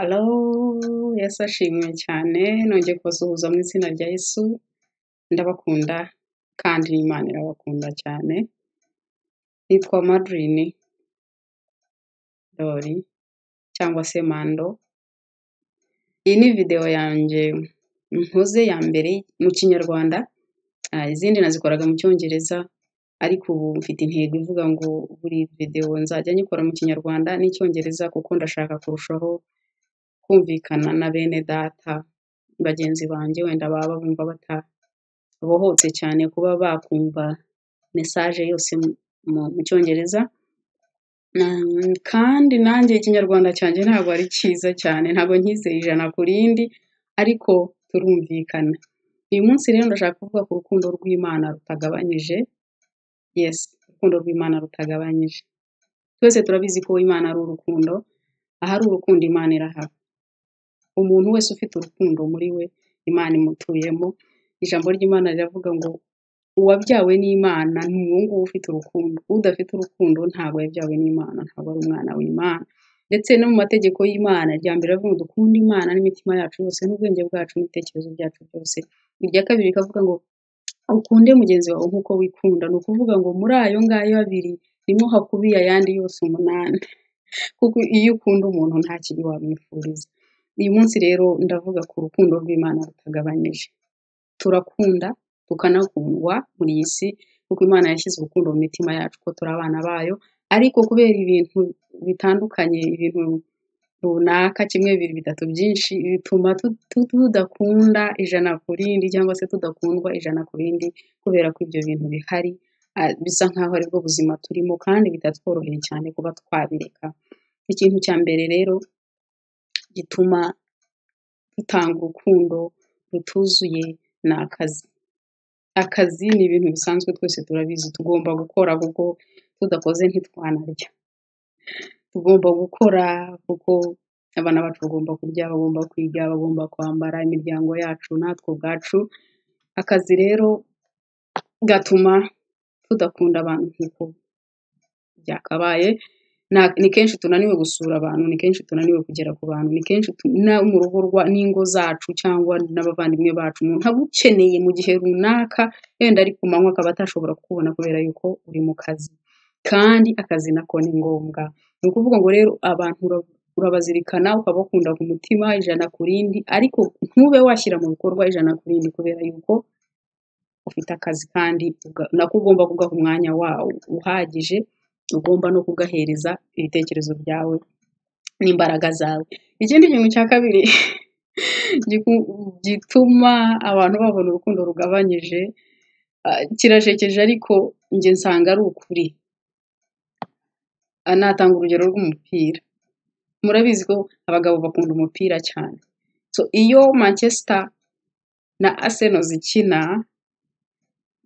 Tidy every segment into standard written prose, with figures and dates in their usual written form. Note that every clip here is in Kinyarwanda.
Halo, Yesu ashimwe cyane, nongeye kubasuhuza mu izina rya Yesu, ndabakunda kandi Imana irabakunda cyane. Nitwa Madrine Dori cyangwa se Mando. Iyi ni video yanjye nkoze ya mbere mu Kinyarwanda, izindi nazikoraga mu Cyongereza, ariko ubu mfite intego ivuga ngo buri video nzajya nyikora mu Kinyarwanda n'Icyongereza kuko ndashaka kurushaho kumvikana na bene data bagenzi banjye wenda baba bumva batabohotse cyane kuba bakumva message yose mu Cyongereza. Kandi nanjye Ikinyarwanda cyanjye ntabwo ari cyiza cyane, ntabwo nkizeye ijana ku rindi, ariko turumvikana. Uyu munsi rero ndashaka kuvuga ku rukundo rw'Imana rutagabanyije. Yes, urukundo rw'Imana rutagabanyije. Twese turabizi ko Imana ari urukundo, ahari urukundo Imana irahaba. Umuntu wese ufite urukundo muri we Imana imutuyemo. Ijambo ry'Imana riravuga ngo uwabyawe n'Imana ni uwo nguwo ufite urukundo, udafite urukundo ntabwo yabyawe n'Imana, ntabwo ari umwana w'Imana. Ndetse no mu mategeko y'Imana irya mbere avuga ngo dukunde Imana n'imitima yacu yose n'ubwenge bwacu n'ibitekerezo byacu byose. Irya kabiri rikavuga ngo ukunde mugenzi wawe nk'uko wikunda. Ni ukuvuga ngo muri ayo ngayo abiri nimwo hakubiye ayandi yose 8, kuko iyo ukunda umuntu nta kibi wamwifuriza. Uyu munsi rero ndavuga ku rukundo rw'Imana rutagabanyije. Turakunda tukanakundwa muri iyi si kuko Imana yashyize urukundo mu mitima yacu ko turi abana bayo, ariko kubera ibintu bitandukanye, ibintu runaka, kimwe, bibiri, bitatu, byinshi, bituma tudakunda ijana ku rindi cyangwa se tudakundwa ijana ku rindi, kubera ko ibyo bintu bihari, bisa nkaho aribwo buzima turimo kandi bitatworoheye cyane kuba twabireka. Ikintu cya mbere rero gituma dutanga urukundo rutuzuye ni akazi. Akazi ni ibintu bisanzwe, twese turabizi tugomba gukora kuko tudakoze ntitwanarya. Tugomba gukora kuko abana bacu bagomba kurya, bagomba kwiga, bagomba kwambara, imiryango yacu natwe ubwacu. Akazi rero gatuma tudakunda abantu nk'uko byakabaye. Ni kenshi tunaniwe gusura abantu, ni kenshi tunaniwe kugera ku bantu, ni kenshi mu rugo n'ingo zacu cyangwa n'abavandimwe bacu, umuntu agukeneye mu gihe runaka wenda ari ku manywa akaba atashobora kukubona kubera yuko uri mu kazi, kandi akazi nako ni ngombwa. Ni ukuvuga ngo rero abantu urabazirikana ukabakunda ku mutima ijana ku rindi, ariko ntube washyira mu bikorwa ijana ku rindi kubera yuko ufite akazi, kandi nako ugomba kugaha umwanya wawo uhagije, ugomba no kugahereza ibitekerezo byawe n'imbaraga zawe. Ikindi kintu cya kabiri gituma abantu babona urukundo rugabanyije, kirashekeje ariko njye nsanga ari ukuri. Natanga urugero rw'umupira. Murabizi ko abagabo bakunda umupira cyane. So iyo Manchester na Arsenal zikina,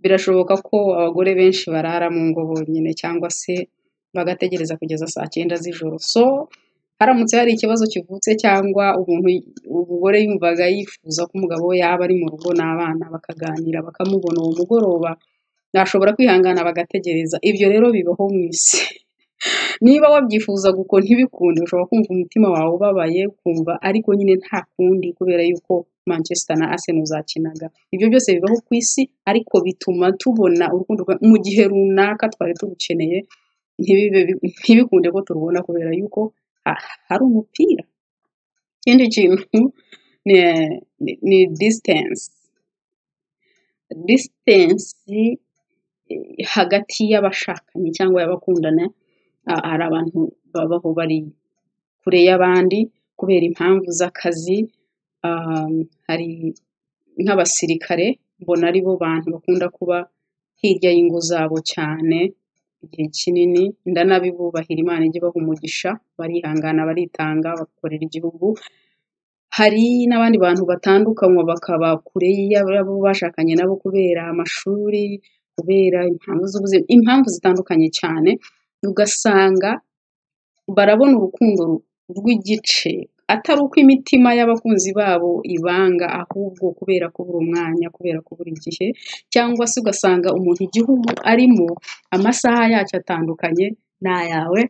birashoboka ko abagore benshi barara mu ngo bonyine cyangwa se bagategereza kugeza saa 9 z'ijoro. So haramutse hari ikibazo kivutse cyangwa umugore yumvaga yifuza ko umugabo we yaba ari mu rugo n'abana bakaganira bakamubona uwo mugoroba, nashobora kwihangana bagategereza. Ibyo rero bibaho mu isi. Niba wabyifuza guko ntibikunde, ushobora kumva umutima wawe ubabaye, kumva ariko nyine nta kundi kubera yuko Manchester na Arsenal zakinaga. Ibyo byose bibaho ku isi, ariko bituma tubona urukundo mu gihe runaka twari turukeneye, ntibikunde ko turubona kubera yuko hari umupira. Ikindi kintu ni distance hagati y'abashakanye cyangwa y'abakundana. Hari abantu babaho bari kure y'abandi kubera impamvu z'akazi. Hari nk'abasirikare, mbona ari bo bantu bakunda kuba hirya y'ingo zabo cyane igihe kinini. Ndanabibubahira, Imana ijye ibaha umugisha, barihangana, baritanga, bakorera igihugu. Hari n'abandi bantu batandukanywa bakaba kure y'abo bashakanye nabo kubera amashuri, kubera impamvu z'ubuzima, impamvu zitandukanye cyane. Ugasanga barabona urukundo rw'igice, atari uko imitima y'abakunzi babo ibanga, ahubwo kubera kubura umwanya, kubera kubura igihe, cyangwa se ugasanga umuntu igihugu arimo amasaha yacyo atandukanye n'ayawe.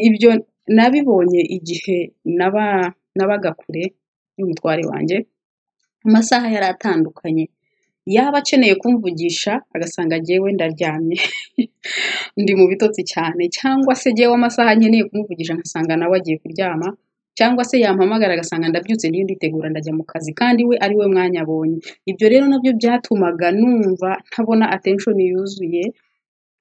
Ibyo nabibonye igihe nabaga kure y'umutware wanjye, amasaha yari atandukanye, yaba akeneye kumvugisha agasanga jyewe ndaryamye ndi mu bitotsi cyane, cyangwa se jyewe amasaha nkeneye kumuvugisha nkasanga nawe agiye kuryama, cyangwa se yampamagara agasanga ndabyutse ndiyo nditegura ndajya mu kazi kandi we ari we mwanya abonye. Ibyo rero nabyo byatumaga numva ntabona attention yuzuye,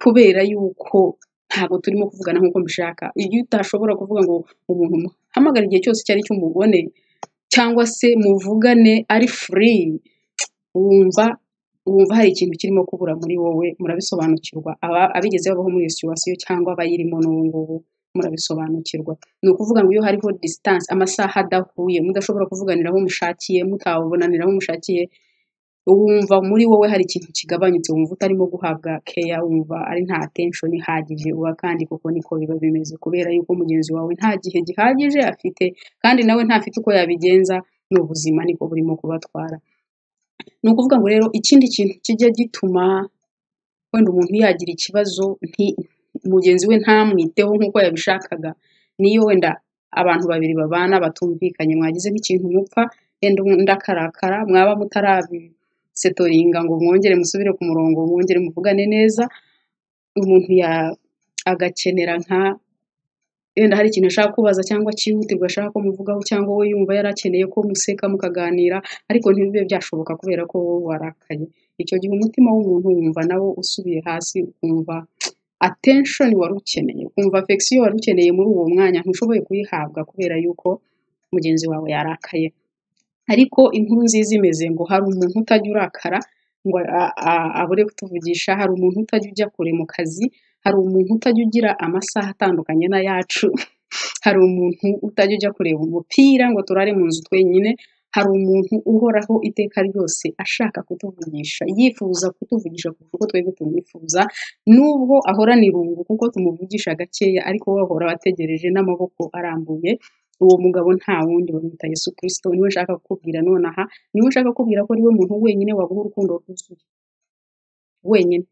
kubera yuko ntabwo turimo kuvugana nk'uko mbishaka. Iyo utashobora kuvuga ngo umuntu umuhamagara igihe cyose icyo ari cyo umubone, cyangwa se muvugane ari free, wumva hari ikintu kirimo kubura muri wowe, murabisobanukirwa. Abigeze babaho muri iyo situation cyangwa abayirimo n'ubu ngubu murabisobanukirwa. Ni ukuvuga ngo iyo hariho distance, amasaha adahuye, mudashobora kuvuganira aho mushakiye, mutabonanira aho mushakiye, wumva muri wowe hari ikintu kigabanyutse, wumva utarimo guhabwa care, wumva ari nta attention ihagije uba, kandi kuko niko biba bimeze, kubera yuko mugenzi wawe nta gihe gihagije afite, kandi nawe ntafite uko yabigenza, n'ubuzima niko burimo kubatwara. Ni ukuvuga ngo rero ikindi kintu kijya gituma wenda umuntu yagira ikibazo mugenzi we ntamwiteho nk'uko yabishakaga, niyo wenda abantu babiri babana batumvikanye, mwagize nk'ikintu mupfa, wenda undi akarakara, mwaba mutarabisetoringa ngo mwongere musubire ku murongo, mwongere muvugane neza, umuntu agakenera wenda hari ikintu ashaka kubaza cyangwa cyihutirwa ashaka ko muvugaho, cyangwa we yumva yarakeneye ko museka mukaganira, ariko ntibibe byashoboka kubera ko wowe warakaye. Icyo gihe umutima w'umuntu wumva nawo usubiye hasi, ukumva attention wari ukeneye, ukumva affection wari ukeneye muri uwo mwanya ntushoboye kuyihabwa kubera yuko mugenzi wawe yarakaye. Ariko inkuru nziza imeze ngo hari umuntu utajya urakara ngo abure kutuvugisha, hari umuntu utajya ujya kure mu kazi, hari umuntu utajya ugira amasaha atandukanye n'ayacu, hari umuntu utajya ujya kureba umupira ngo turare mu nzu twenyine, hari umuntu uhoraho iteka ryose ashaka kutuvugisha, yifuza kutuvugisha kuko twebwe tumwifuza, nubwo ahorana irungu kuko tumuvugisha gakeya, ariko we ahora ategereje n'amaboko arambuye. Uwo mugabo nta wundi, bamwita Yesu Kristo. Niwe nshaka kukubwira nonaha, niwe nshaka kukubwira ko ari we muntu wenyine waguha urukundo rwuzuye wenyine.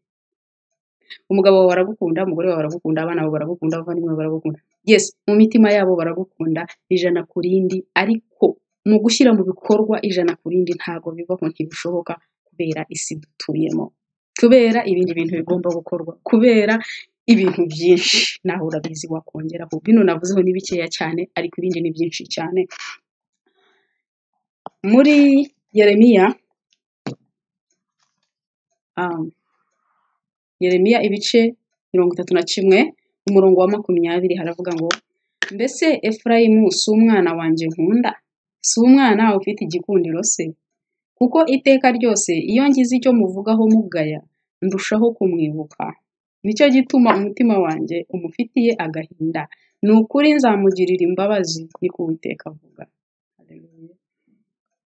Umugabo wawe baragukunda, umugore wawe baragukunda, abana bawe baragukunda, abavandimwe baragukunda, yes, mu mitima yabo baragukunda ijana ku rindi, ariko mu gushyira mu bikorwa ijana ku rindi ntabwo bibaho, ntibishoboka, kubera isi dutuyemo, kubera ibindi bintu bigomba gukorwa, kubera ibintu byinshi nawe urabizi wakongeraho. Bino navuzeho ni bikeya cyane, ariko ibindi ni byinshi cyane. Muri Yeremiya ibice 31 umurongo wa 20 haravuga ngo, mbese Efurayimu si umwana wanjye nkunda, si umwana ufite igikundiro se? Kuko iteka ryose iyo ngize icyo muvugaho mugaya, ndushaho kumwibuka. Nicyo gituma umutima wanjye umufitiye agahinda, ni ukuri nzamugirira imbabazi, niko Uwiteka avuga. Haleluya.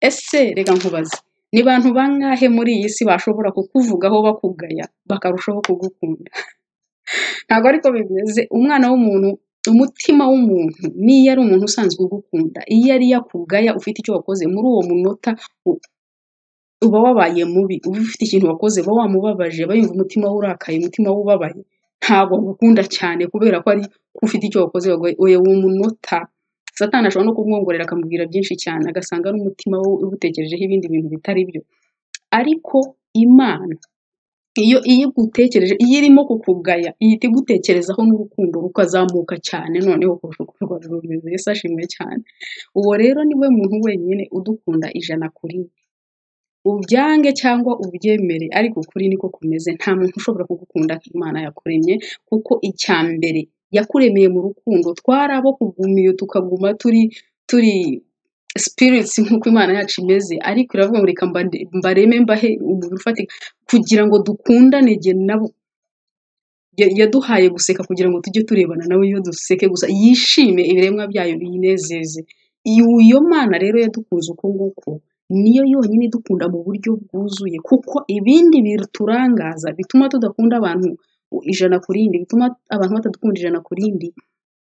Ese reka nkubaze, ni bantu bangahe muri iyi si bashobora kukuvugaho bakugaya bakarushaho kugukunda? Ntabwo ariko bimeze. Umwana w'umuntu, umutima w'umuntu, niyo ari umuntu usanzwe ugukunda, iyo ari yakugaya ufite icyo wakoze, muri uwo munota uba wabaye mubi, uba ufite ikintu wakoze, uba wamubabaje, bayumva umutima we urakaye, umutima we ubabaye, ntabwo agukunda cyane kubera ko ari ufite icyo wakoze. Oya, uwo munota Satani ashobora no kumwongorera akamubwira byinshi cyane, agasanga n'umutima we ubutekerejeho ibindi bintu bitari byo. Ariko Imana iyo igutekereje, iyo irimo kukugaya, ihita igutekerezaho n'urukundo rukazamuka cyane, noneho kurusha uko rwari rumeze. Yesu ashimwe cyane. Uwo rero niwe muntu wenyine udukunda ijana kuri we. Ubyange cyangwa ubyemere, ariko ukuri niko kumeze. Nta muntu ushobora kugukunda Imana yakuremye, kuko icya mbere yakuremeye mu rukundo. Twari abo kugumiyo tukaguma turi spirits nk'uko Imana yacu imeze, ariko iravuga ngo reka mbareme mbahe umubiri ufatika kugira ngo dukundane jye nabo. Yaduhaye guseka kugira ngo tujye turebana nawe, iyo duseke gusa yishime, ibiremwa byayo binezeze. Iyo Mana rero yadukunze uko nguko, niyo yonyine idukunda mu buryo bwuzuye, kuko ibindi biturangaza bituma tudakunda abantu ijana ku rindi, bituma abantu batadukunda ijana ku rindi,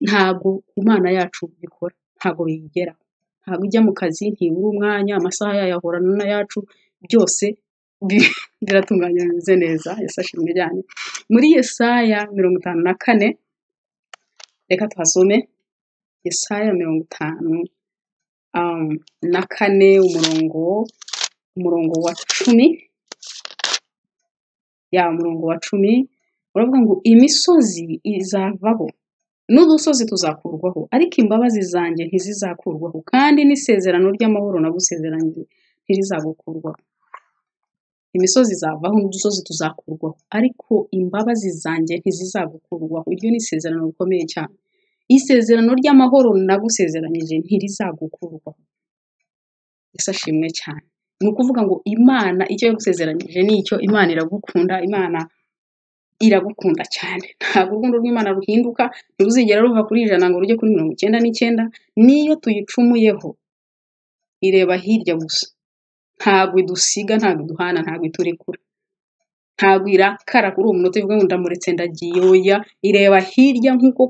ntabwo Imana yacu bikora, ntabwo biyigera. Ntabwo ijya mu kazi ntibura umwanya, amasaha yayo ahorana n'ayacu, byose biratunganye bimeze neza. Yesu ashimwe cyane. Muri Yesaya 54 reka tuhasome Yesaya 54 umurongo wa 10, umurongo wa 10 uravuga ngo imisozi izavaho n'udusozi tuzakurwaho, ariko imbabazi zanjye ntizizakurwaho, kandi n'isezerano ry'amahoro nagusezeranyije ntirizagukurwaho. Imisozi izavaho n'udusozi tuzakurwaho, ariko imbabazi zanjye ntizizagukurwaho. Iryo ni isezerano rikomeye cyane. Isezerano ry'amahoro nagusezeranyije ntirizagukurwaho. Yesu ashimwe cyane. Ni ukuvuga ngo Imana icyo yagusezeranyije ni icyo. Imana iragukunda, Imana iragukunda cyane. Ntabwo urukundo rw'Imana ruhinduka, ntiruzigera ruva kuri 100 ngo rujye kuri 99. Niyo tuyicumuyeho ireba hirya gusa, ntabwo idusiga, ntabwo iduhana, ntabwo iturekura, ntabwo irakara kuri uwo munota ivuga ngo ndamuretse ndagiye. Oya, ireba hirya, nk'uko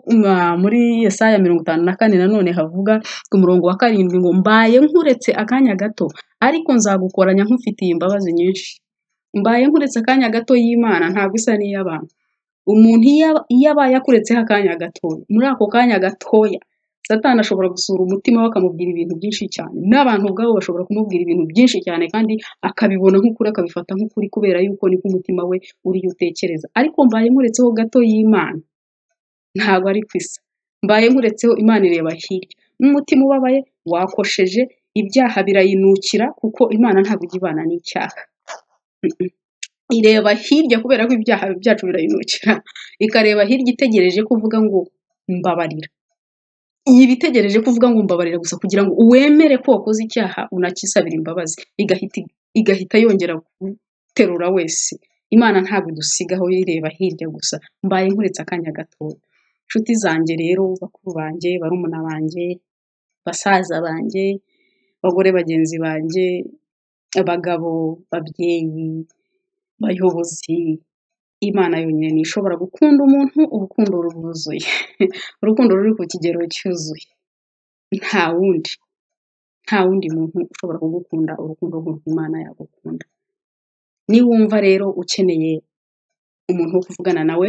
muri Yesaya 54 nanone havuga ku murongo wa 7 ngo mbaye nkuretse akanya gato, ariko nzagukoranya nkufitiye imbabazi nyinshi. Mbaye nkuretse akanya gato y'Imana ntabwo isa n'iy'abantu. Umuntu iyo abaye akuretseho akanya gatoya, muri ako kanya gatoya Satani ashobora gusura umutima we akamubwira ibintu byinshi cyane, n'abantu ubwabo bashobora kumubwira ibintu byinshi cyane, kandi akabibona nk'ukuri, akabifata nk'ukuri, kubera yuko niko umutima we uri utekereza. Ariko mbaye nkuretseho gato y'Imana ntabwo ari kwisa. Mbaye nkuretseho, Imana ireba hirya. N'umutima ubabaye wakosheje, ibyaha birayinukira, kuko Imana ntabwo ijya ibana n'icyaha. Ireba hirya kubera ko ibyaha byacu birayinukira, ikareba hirya itegereje kuvuga ngo mbabarira. Iyi bitegereje kuvuga ngo mbabarira gusa, kugira ngo uwemere ko wakoze icyaha unakisabira imbabazi, igahita yongera guterura wese. Imana ntabwo idusigaho, ireba hirya gusa. Mbaye nkuretse akanya gatoya. Inshuti zanjye rero, bakuru banjye, barumuna banjye, basaza banjye, bagore bagenzi banjye, abagabo, babyeyi, bayobozi, Imana yonyine ni ishobora gukunda umuntu urukundo rwuzuye, urukundo ruri ku kigero cyuzuye. Nta wundi muntu ushobora kugukunda urukundo nk'urwo Imana yagukunda. Niwumva rero ukeneye umuntu wo kuvugana nawe,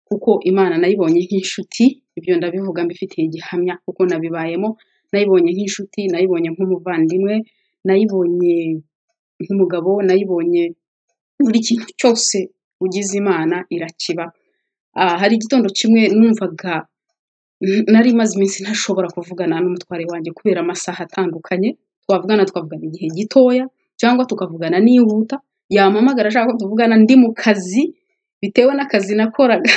kuko Imana nayibonye nk'inshuti, ibyo ndabivuga mbifitiye igihamya kuko nabibayemo. Nayibonye nk'inshuti, nayibonye nk'umuvandimwe, nayibonye nk'umugabo, nayibonye buri kintu cyose ugize Imana irakiba. Hari igitondo kimwe numvaga nari maze iminsi ntashobora kuvugana n'umutware wanjye kubera amasaha atandukanye. Twavugana igihe gitoya, cyangwa tukavugana nihuta. Yampamagara ashaka ko tuvugana ndi mu kazi, bitewe n'akazi nakoraga.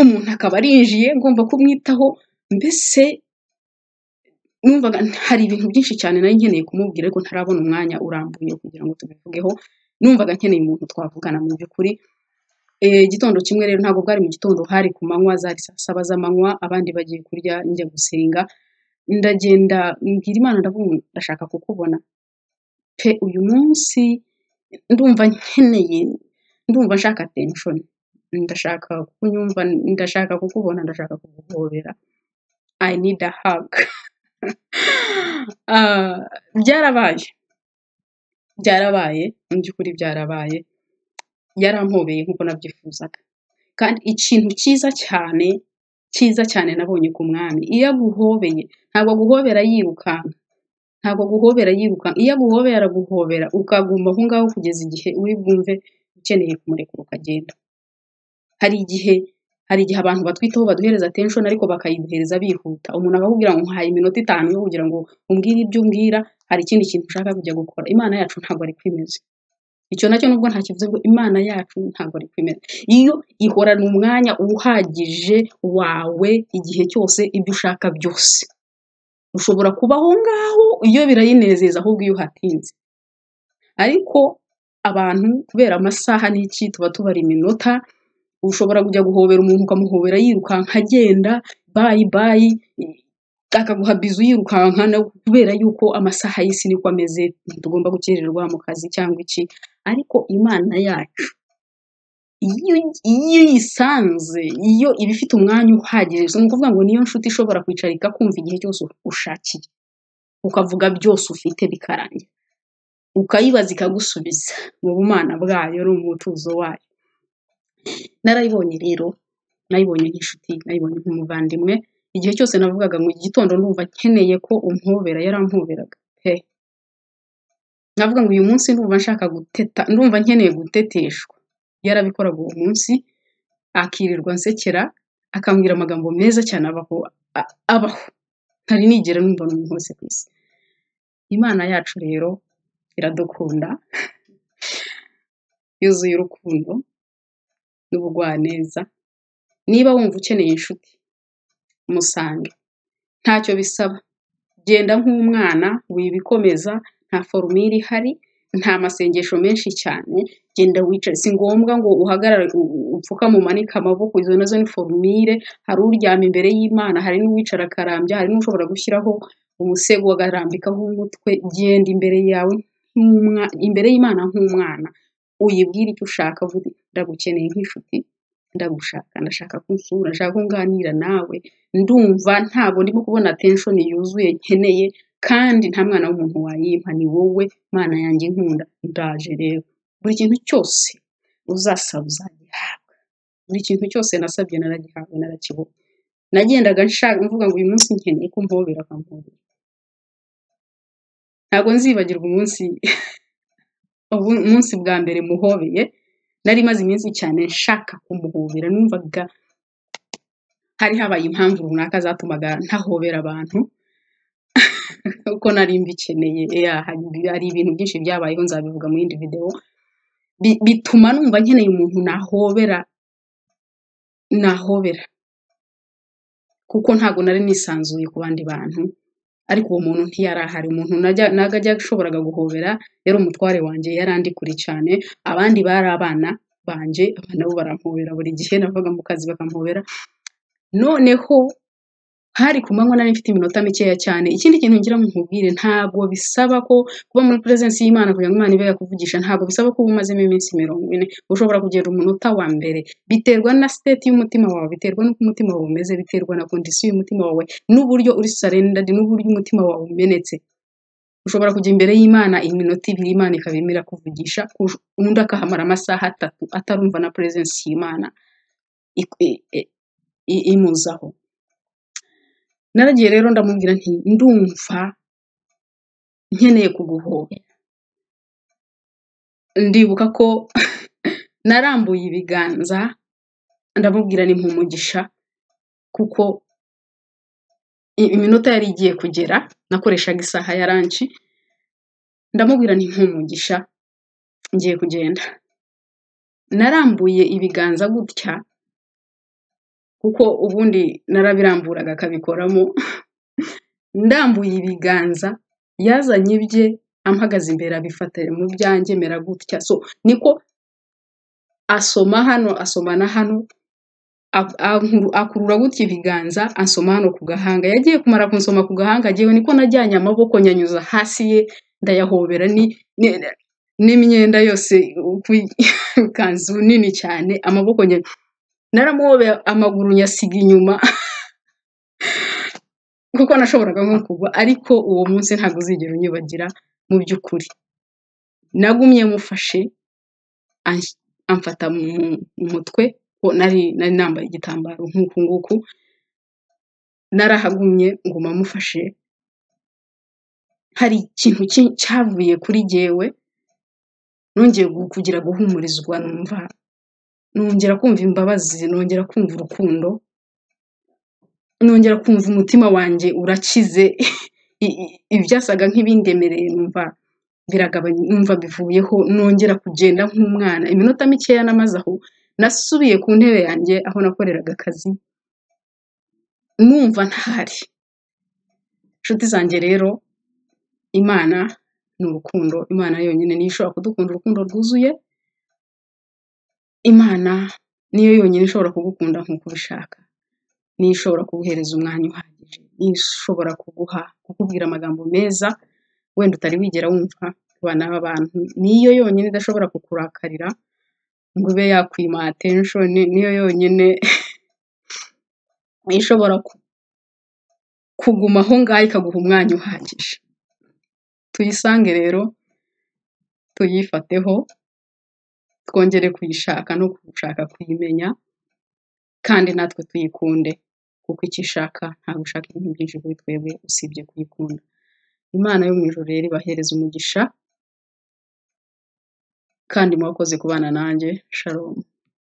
Umuntu akaba arinjiye, ngomba kumwitaho. Mbese numvaga hari ibintu byinshi cyane nari nkeneye kumubwira, ariko ntarabona umwanya urambuye kugira ngo tubivugeho. Numvaga nkeneye umuntu twavugana mu by'ukuri. Igitondo kimwe rero, ntabwo bwari mu gitondo, hari ku manywa, zari 7 z'amanywa, abandi bagiye kurya, njya gusenga. Ndagenda mbwira Imana, ndavuga ndashaka kukubona pe uyu munsi, ndumva nshaka attention, ndashaka kunyumva, ndashaka kukubona, ndashaka kuguhobera. I need a hug. Byarabaye mu by'ukuri, byarabaye. Yarampobeye nk'uko nabyifuzaga. Kandi ikintu cyiza cyane nabonye ku mwami, iyo aguhobeye ntabwo aguhobera yirukanka, iyo aguhobeye araguhobera ukaguma aho ngaho kugeza igihe uri bwumve ukeneye kumurekura ukagenda. Hari igihe abantu batwitaho baduhereza attention, ariko bakayiguhereza bihuta. Umuntu akakubwira ngo nkuhaye iminota 5 yo kugira ngo umbwire ibyo umbwira, hari ikindi kintu ushaka kujya gukora. Imana yacu ntabwo ari kwimeze. Icyo nacyo nubwo ntakivuze, ngo Imana yacu ntabwo ari kwimeze. Iyo ihorana umwanya uhagije wawe igihe cyose, ibyo ushaka byose. Ushobora kubaho ngaho, iyo birayinezeza, ahubwo iyo uhatinze. Ariko abantu kubera amasaha n'iki, tuba tubara iminota. Ushobora kujya guhobera umuntu ukamuhobera yirukanka agenda, bye, akaguha bizu yirukanka, kubera yuko amasaha y'isi niko ameze, tugomba gukererwa mu kazi cyangwa iki. Ariko Imana yacu iyo yisanze, iyo iba ifite umwanya uhagije, ni ukuvuga ngo niyo nshuti ishobora kwicara ikakumva igihe cyose ushakiye, ukavuga byose ufite bikarangira, ukayibaza ikagusubiza mu bumana bwayo no mu mutuzo wayo. Narayibonye rero, nayibonye nk'inshuti, nayibonye nk'umuvandimwe. igihe cyose navugaga ngo igitondo ndumva nkeneye ko umpobera yarampoberaga pe, navuga ngo uyu munsi ndumva nshaka guteta, ndumva nkeneye guteteshwa, yarabikoraga uwo munsi akirirwa nsekera akambwira amagambo meza cyane abaho ntari nigera numva n'umuntu wese ku isi. Imana yacu rero iradukunda, yuzuye urukundo n'ubugwaneza. Niba wumva ukeneye inshuti musange, ntacyo bisaba, genda nk'umwana wibikomeza, nta formule ihari, nta masengesho menshi cyane, genda wicare, si ngombwa ngo uhagarare upfuka mu manika amaboko, izo nazo ni formule. Hari uryama imbere y'Imana, hari n'uwicara akarambya, hari n'ushobora gushyiraho umusego agarambikaho umutwe. Genda imbere yawe imbere y'Imana nk'umwana, uyibwire icyo ushaka, vuga ndagukeneye nk'inshuti, ndagushaka, ndashaka ko unsura, ndashaka ko nganira nawe, ndumva ntabwo ndimo kubona attention yuzuye nkeneye, kandi nta mwana w'umuntu wayimpa, ni wowe Mana yanjye nkunda, ndaje rero. Buri kintu cyose uzasaba uzagihabwa, buri kintu cyose nasabye naragihawe, narakibona. Nagendaga nshaka mvuga ngo uyu munsi nkeneye ko mpobera akampobera. Ntabwo nzibagirwa umunsi bwa mbere muhobeye, nari maze iminsi cyane nshaka kumuhobera, numvaga hari habaye impamvu runaka zatumaga ntahobera abantu uko nari mbikeneye. Hari ibintu byinshi byabayeho, nzabivuga mu yindi video, bituma numva nkeneye umuntu nahobera kuko ntabwo nari nisanzuye ku bandi bantu, ariko uwo muntu ntiyari ahari. Umuntu najya ashoboraga guhobera yari umutware wanjye, yarandi kure cyane, abandi bari abana banje, abana bo barampobera buri gihe, navaga mu kazi bakampobera. Noneho hari ku manywa nari mfite iminota mikeya cyane. Ikindi kintu ngira ngo nkubwire, ntabwo bisaba ko kuba muri presence y'Imana kugira ngo Imana ibe yakuvugisha, ntabwo bisaba ko umazemo iminsi 40. Ushobora kugera umunota wa mbere, biterwa na state y'umutima wawe, biterwa n'uko umutima wawe umeze, biterwa na condition y'umutima wawe, n'uburyo uri surrendered, n'uburyo umutima wawe umenetse. Ushobora kujya imbere y'Imana iminota 2, Imana ikabimira kuvugisha, undi akahamara amasaha 3 atarumva na presence y'Imana imuzaho. Naragiye rero ndamubwira nti ndumva nkeneye kuguhobera. Ndibuka ko narambuye ibiganza ndamubwira ni mpumugisha, kuko iminota yari igiye kugera, nakoreshaga isaha ya lunch. Ndamubwira ni mpumugisha, ngiye kugenda. Narambuye ibiganza gutya, kuko ubundi narabiramburaga akabikoramo. Ndambuye ibiganza, yazanye ibye ampagaze imbere, abifata mu byanjye mera gutya. So niko asoma hano, asoma na hano, akurura gutya ibiganza, ansoma hano ku gahanga. Yagiye kumara kunsoma ku gahanga, agiye niko najyanye amaboko nyanyuza hasi ye, ndayahobera n'imyenda yose, kanzu nini cyane, amaboko naramuhobeye, amaguru nyasiga inyuma kuko nashoboraga nko kugwa. Ariko uwo munsi ntabwo uzigera unyibagira mu by'ukuri. Nagumye mufashe, amfata mu mutwe, ko nari nambaye igitambaro nk'uku nguku, narahagumye nguma mufashe. Hari ikintu cyavuye kuri jyewe, nongeye kugira guhumurizwa, nongera kumva imbabazi, nongera kumva urukundo, nongera kumva umutima wanjye urakize. Ibyasaga nk'ibindemereye numva biragabanya, numva bivuyeho, nongera kugenda nk'umwana. Iminota mikeya namaze aho, nasubiye ku ntebe yanjye aho nakoreraga akazi, numva ntahari. Inshuti zanjye rero, Imana ni urukundo. Imana yonyine niyo ishobora kudukunda urukundo rwuzuye. Imana niyo yonyine ishobora kugukunda nk'uko ubishaka, niyo ishobora kuguhereza umwanya uhagije, niyo ishobora kukubwira amagambo meza wenda utari wigera wumva ku bana b'abantu. Niyo yonyine idashobora kukurakarira ngo ube yakwima attention, niyo yonyine ishobora kuguma aho ngaho ikaguha umwanya uhagije. Tuyisange rero, tuyifateho, twongere kuyishaka no gushaka kuyimenya, kandi natwe tuyikunde kuko icyo ishaka ntabwo ishaka ibintu byinshi kuri twebwe usibye kuyikunda. Imana yo mu ijuru rero ibahereza umugisha kandi mwakoze kubana nanjye. Shalom.